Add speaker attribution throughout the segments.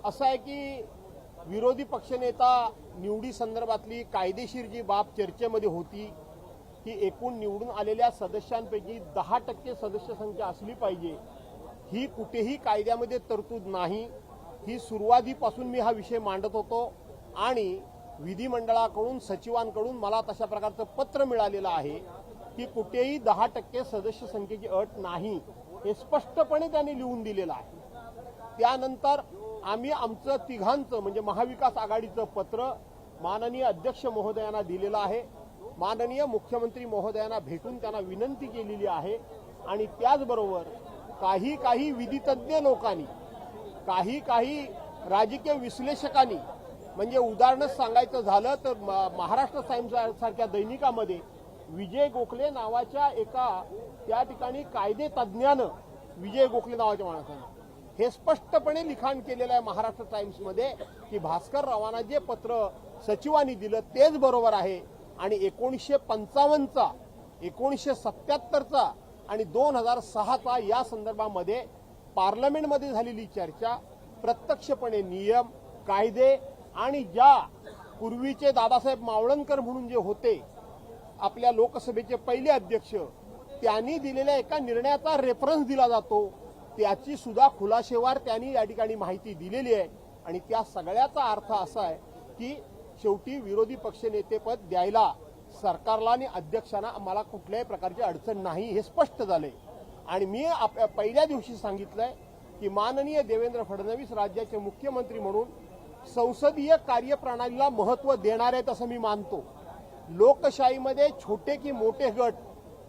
Speaker 1: असं आहे की विरोधी पक्षनेता निवडी संदर्भातली कायदेशीर जी बाब चर्चेमध्ये होती की एकूण निवडून आलेल्या सदस्यांपैकी 10% सदस्य संख्या असली पाहिजे, ही कुठेही कायद्यामध्ये तरतूद नाही। ही सुरुवातीपासून मी हा विषय मांडत होतो आणि विधिमंडळाकडून सचिवांकडून मला तशा प्रकारचं पत्र मिळालेलं आहे की कुठेही 10% सदस्य संख्येची अट नाही, हे स्पष्टपणे त्यांनी लिहून दिलेलं आहे। त्यानंतर आम्ही आमचं तिघांचं म्हणजे महाविकास आघाडीचं पत्र माननीय अध्यक्ष महोदयांना दिलेलं आहे। माननीय मुख्यमंत्री महोदयांना भेटून त्यांना विनंती केलेली आहे आणि त्याचबरोबर काही विधितज्ञ लोकांनी, काही राजकीय विश्लेषकांनी, म्हणजे उदाहरणच सांगायचं झालं तर महाराष्ट्र टाइम्स सारख्या दैनिकामध्ये विजय गोखले नावाच्या एका त्या ठिकाणी कायदे तज्ज्ञानं, विजय गोखले नावाच्या माणसानं हे स्पष्टपणे लिखाण केलेलं आहे महाराष्ट्र टाइम्समध्ये की भास्कर रावांना जे पत्र सचिवांनी दिलं तेच बरोबर आहे आणि 1955चा, 1977चा आणि 2006चा या संदर्भामध्ये पार्लमेंटमध्ये झालेली चर्चा, प्रत्यक्षपणे नियम, कायदे आणि ज्या पूर्वीचे दादासाहेब मावळणकर म्हणून जे होते आपल्या लोकसभेचे पहिले अध्यक्ष, त्यांनी दिलेल्या एका निर्णयाचा रेफरन्स दिला जातो, त्याची सुद्धा खुलासेवार त्यांनी या ठिकाणी माहिती दिलेली आहे आणि त्या सगळ्याचा अर्थ असा आहे की शेवटी विरोधी पक्षनेतेपद द्यायला सरकारला आणि अध्यक्षांना मला कुठल्याही प्रकारची अडचण नाही, हे स्पष्ट झालंय। आणि मी पहिल्या दिवशी सांगितलंय की माननीय देवेंद्र फडणवीस राज्याचे मुख्यमंत्री म्हणून संसदीय कार्यप्रणालीला महत्त्व देणार आहेत असं मी मानतो। लोकशाहीमध्ये छोटे की मोठे गट,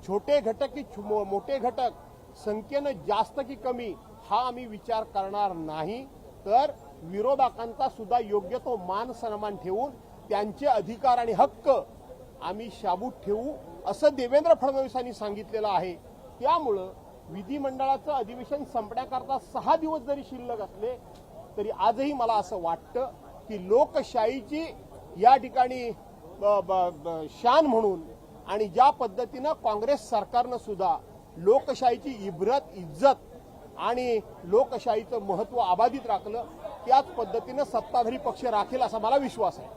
Speaker 1: छोटे घटक की मोठे घटक, संख्येनं जास्त की कमी हा आम्ही विचार करणार नाही, तर विरोधकांचा सुद्धा योग्य तो मान सन्मान ठेवून त्यांचे अधिकार आणि हक्क आम्ही शाबूत ठेवू असं देवेंद्र फडणवीसांनी सांगितलेलं आहे। त्यामुळं विधिमंडळाचं अधिवेशन संपण्याकरता 6 दिवस जरी शिल्लक असले तरी आजही मला असं वाटतं की लोकशाहीची या ठिकाणी शान म्हणून आणि ज्या पद्धतीनं काँग्रेस सरकारनं सुद्धा लोकशाहीची इब्रत, इज्जत आणि लोकशाहीचं महत्त्व अबाधित राखलं, त्याच पद्धतीनं सत्ताधारी पक्ष राखेल असा मला विश्वास आहे।